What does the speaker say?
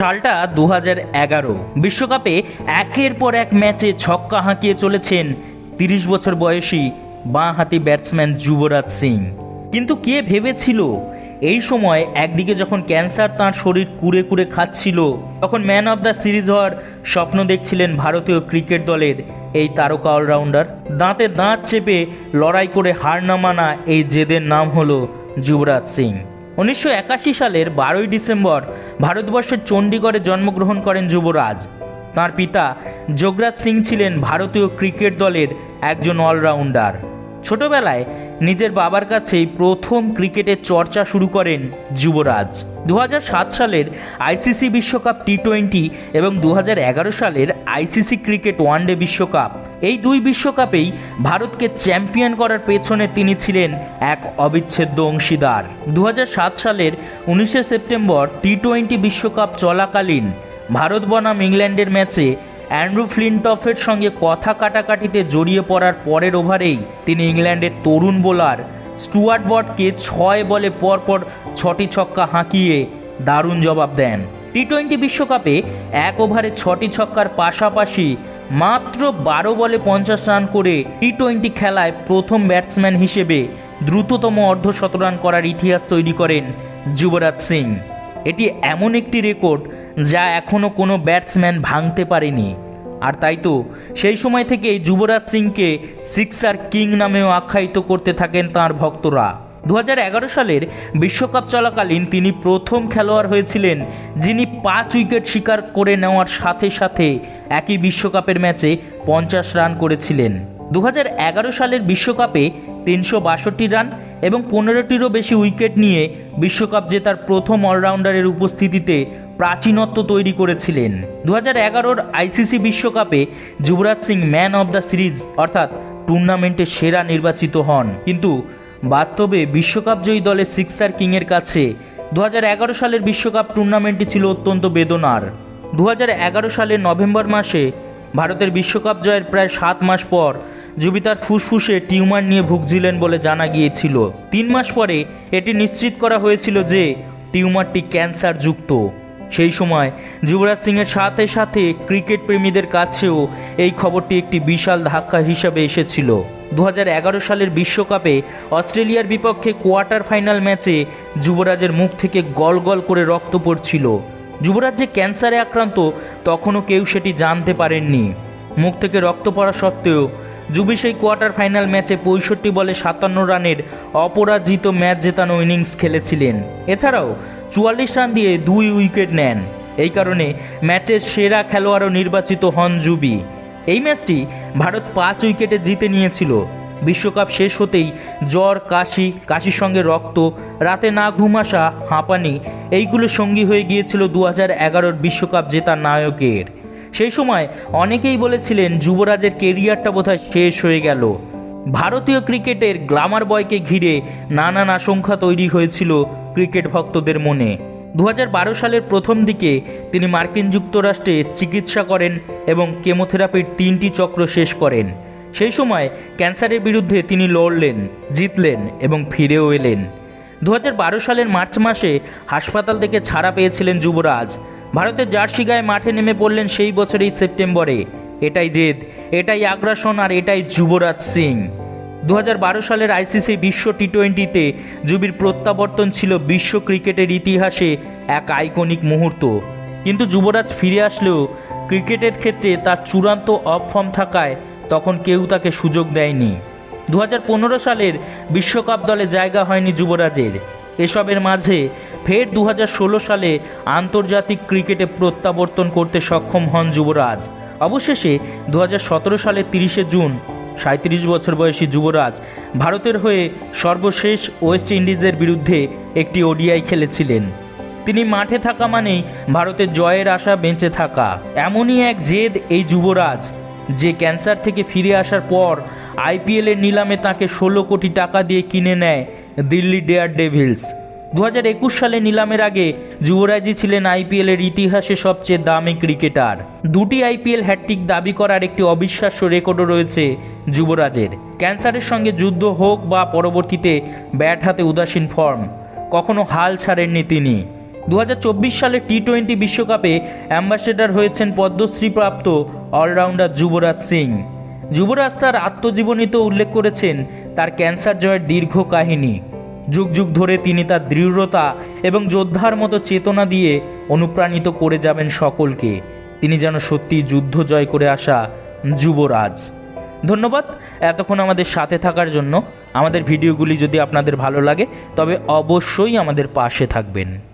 সালটা 2011। বিশ্বকাপে একের পর এক ম্যাচে ছক্কা হাঁকিয়ে চলেছেন 30 বছর বয়সী বাঁ-হাতি ব্যাটসম্যান যুবরাজ সিং। কিন্তু কে ভেবেছিল এই সময় একদিকে যখন ক্যান্সার তাঁর শরীর কুড়ে কুড়ে খাচ্ছিল, তখন ম্যান অব দ্য সিরিজ হওয়ার স্বপ্ন দেখছিলেন ভারতীয় ক্রিকেট দলের এই তারকা অলরাউন্ডার। দাঁতে দাঁত চেপে লড়াই করে হার না মানা এই জেদের নাম হলো যুবরাজ সিং। 1981 সালের 12ই ডিসেম্বর ভারতবর্ষের চণ্ডীগড়ে জন্মগ্রহণ করেন যুবরাজ। তাঁর পিতা যোগরাজ সিং ছিলেন ভারতীয় ক্রিকেট দলের একজন অলরাউন্ডার। ছোটবেলায় নিজের বাবার কাছেই প্রথম ক্রিকেটের চর্চা শুরু করেন যুবরাজ। 2007 সালের আইসিসি বিশ্বকাপ টি20 এবং 2011 সালের আইসিসি ক্রিকেট ওয়ানডে বিশ্বকাপ, এই দুই বিশ্বকাপেই ভারতকে চ্যাম্পিয়ন করার পেছনে তিনি ছিলেন এক অবিচ্ছেদ্য অংশীদার। 2007 সালের 19শে সেপ্টেম্বর টি20 বিশ্বকাপ চলাকালীন ভারত বনাম ইংল্যান্ডের ম্যাচে অ্যান্ড্রু ফ্লিনটফের সঙ্গে কথা কাটাকাটিতে জড়িয়ে পড়ার পরের ওভারেই তিনি ইংল্যান্ডের তরুণ বোলার স্টুয়ার্ট ব্রডকে 6 বলে পরপর 6টি ছক্কা হাঁকিয়ে দারুণ জবাব দেন। টি20 বিশ্বকাপে এক ওভারে 6টি ছক্কার পাশাপাশি মাত্র 12 বলে 50 রান করে টি20 খেলায় প্রথম ব্যাটসম্যান হিসেবে দ্রুততম অর্ধশতরান করার ইতিহাস তৈরি করেন যুবরাজ সিং। এটি এমন একটি রেকর্ড যা এখনও কোনো ব্যাটসম্যান ভাঙতে পারেনি। আর তাই তো সেই সময় থেকেই যুবরাজ সিংকে সিক্সার কিং নামেও আখ্যায়িত করতে থাকেন তাঁর ভক্তরা। 2011 সালের বিশ্বকাপ চলাকালীন তিনি প্রথম খেলোয়াড় হয়েছিলেন যিনি 5 উইকেট শিকার করে নেওয়ার সাথে সাথে একই বিশ্বকাপের ম্যাচে 50 রান করেছিলেন। 2011 সালের বিশ্বকাপে 362 রান এবং 15টিরও বেশি উইকেট নিয়ে বিশ্বকাপ জেতার প্রথম অলরাউন্ডারের উপস্থিতিতে প্রাচীনত্ব তৈরি করেছিলেন। 2011 আইসিসি বিশ্বকাপে Yuvraj Singh man of the series অর্থাৎ টুর্নামেন্টের সেরা নির্বাচিত হন। কিন্তু বাস্তবে বিশ্বকাপ জয়ী দলের সিক্সার কিংয়ের কাছে 2011 সালের বিশ্বকাপ টুর্নামেন্টটি ছিল অত্যন্ত বেদনার। 2011 সালের নভেম্বর মাসে ভারতের বিশ্বকাপ জয়ের প্রায় 7 মাস পর যুবি তার ফুসফুসে টিউমার নিয়ে ভুগছিলেন বলে জানা গিয়েছিল। 3 মাস পরে এটি নিশ্চিত করা হয়েছিল যে টিউমারটি ক্যান্সার যুক্ত। সেই সময় যুবরাজ সিংয়ের সাথে সাথে ক্রিকেট প্রেমীদের কাছেও এই খবরটি একটি বিশাল ধাক্কা হিসাবে এসেছিল। 2011 সালের বিশ্বকাপে অস্ট্রেলিয়ার বিপক্ষে কোয়ার্টার ফাইনাল ম্যাচে যুবরাজের মুখ থেকে গল গল করে রক্ত পড়ছিল। যুবরাজ যে ক্যান্সারে আক্রান্ত তখনও কেউ সেটি জানতে পারেননি। মুখ থেকে রক্ত পড়া সত্ত্বেও যুবি সেই কোয়ার্টার ফাইনাল ম্যাচে 65 বলে 57 রানের অপরাজিত ম্যাচ জেতানো ইনিংস খেলেছিলেন। এছাড়াও 44 রান দিয়ে 2 উইকেট নেন। এই কারণে ম্যাচের সেরা খেলোয়াড়ও নির্বাচিত হন যুবি। এই ম্যাচটি ভারত 5 উইকেটে জিতে নিয়েছিল। বিশ্বকাপ শেষ হতেই জ্বর, কাশির সঙ্গে রক্ত, রাতে না ঘুম আসা, হাঁপানি এইগুলো সঙ্গী হয়ে গিয়েছিল 2011 বিশ্বকাপ জেতা নায়কের। সেই সময় অনেকেই বলেছিলেন যুবরাজের কেরিয়ারটা বোধহয় শেষ হয়ে গেল। ভারতীয় ক্রিকেটের গ্ল্যামার বয়কে ঘিরে নানান আশঙ্কা তৈরি হয়েছিল ক্রিকেট ভক্তদের মনে। 2012 সালের প্রথম দিকে তিনি মার্কিন যুক্তরাষ্ট্রে চিকিৎসা করেন এবং কেমোথেরাপির 3টি চক্র শেষ করেন। সেই সময় ক্যান্সারের বিরুদ্ধে তিনি লড়লেন, জিতলেন এবং ফিরেও এলেন। 2012 সালের মার্চ মাসে হাসপাতাল থেকে ছাড়া পেয়েছিলেন যুবরাজ। ভারতের জার্সি গায়ে মাঠে নেমে পড়লেন সেই বছরেই সেপ্টেম্বরে। এটাই জেদ, এটাই আগ্রাসন আর এটাই যুবরাজ সিং। 2012 সালের আইসিসি বিশ্ব টি20তে যুবির প্রত্যাবর্তন ছিল বিশ্ব ক্রিকেটের ইতিহাসে এক আইকনিক মুহূর্ত। কিন্তু যুবরাজ ফিরে আসলেও ক্রিকেটের ক্ষেত্রে তার চূড়ান্ত অফ ফর্ম থাকায় তখন কেউ তাকে সুযোগ দেয়নি। 2015 সালের বিশ্বকাপ দলে জায়গা হয়নি যুবরাজের। এসবের মাঝে ফের 2016 সালে আন্তর্জাতিক ক্রিকেটে প্রত্যাবর্তন করতে সক্ষম হন যুবরাজ। অবশেষে 2017 সালের 30শে জুন 37 বছর বয়সী যুবরাজ ভারতের হয়ে সর্বশেষ ওয়েস্ট ইন্ডিজের বিরুদ্ধে একটি ওডিআই খেলেছিলেন। তিনি মাঠে থাকা মানেই ভারতের জয়ের আশা বেঁচে থাকা। এমনই এক জেদ এই যুবরাজ যে ক্যান্সার থেকে ফিরে আসার পর আইপিএলের নিলামে তাকে 16 কোটি টাকা দিয়ে কিনে নেয় দিল্লি ডেয়ার ডেভিলস। 2021 সালে নিলামের আগে যুবরাজই ছিলেন আইপিএলের ইতিহাসে সবচেয়ে দামি ক্রিকেটার। 2টি আইপিএল হ্যাটট্রিক দাবি করার একটি অবিশ্বাস্য রেকর্ডও রয়েছে যুবরাজের। ক্যান্সারের সঙ্গে যুদ্ধ হোক বা পরবর্তীতে ব্যাট হাতে উদাসীন ফর্ম, কখনো হাল ছাড়েননি তিনি। 2024 সালে টি-20 বিশ্বকাপে অ্যাম্বাসেডর হয়েছেন পদ্মশ্রীপ্রাপ্ত অলরাউন্ডার যুবরাজ সিং। যুবরাজ তার আত্মজীবনীতে উল্লেখ করেছেন তার ক্যান্সার জয়ের দীর্ঘ কাহিনী। যুগ যুগ ধরে তিনি তার দৃঢ়তা এবং যোদ্ধার মতো চেতনা দিয়ে অনুপ্রাণিত করে যাবেন সকলকে। তিনি যেন সত্যি যুদ্ধ জয় করে আসা যুবরাজ। ধন্যবাদ এতক্ষণ আমাদের সাথে থাকার জন্য। আমাদের ভিডিওগুলি যদি আপনাদের ভালো লাগে তবে অবশ্যই আমাদের পাশে থাকবেন।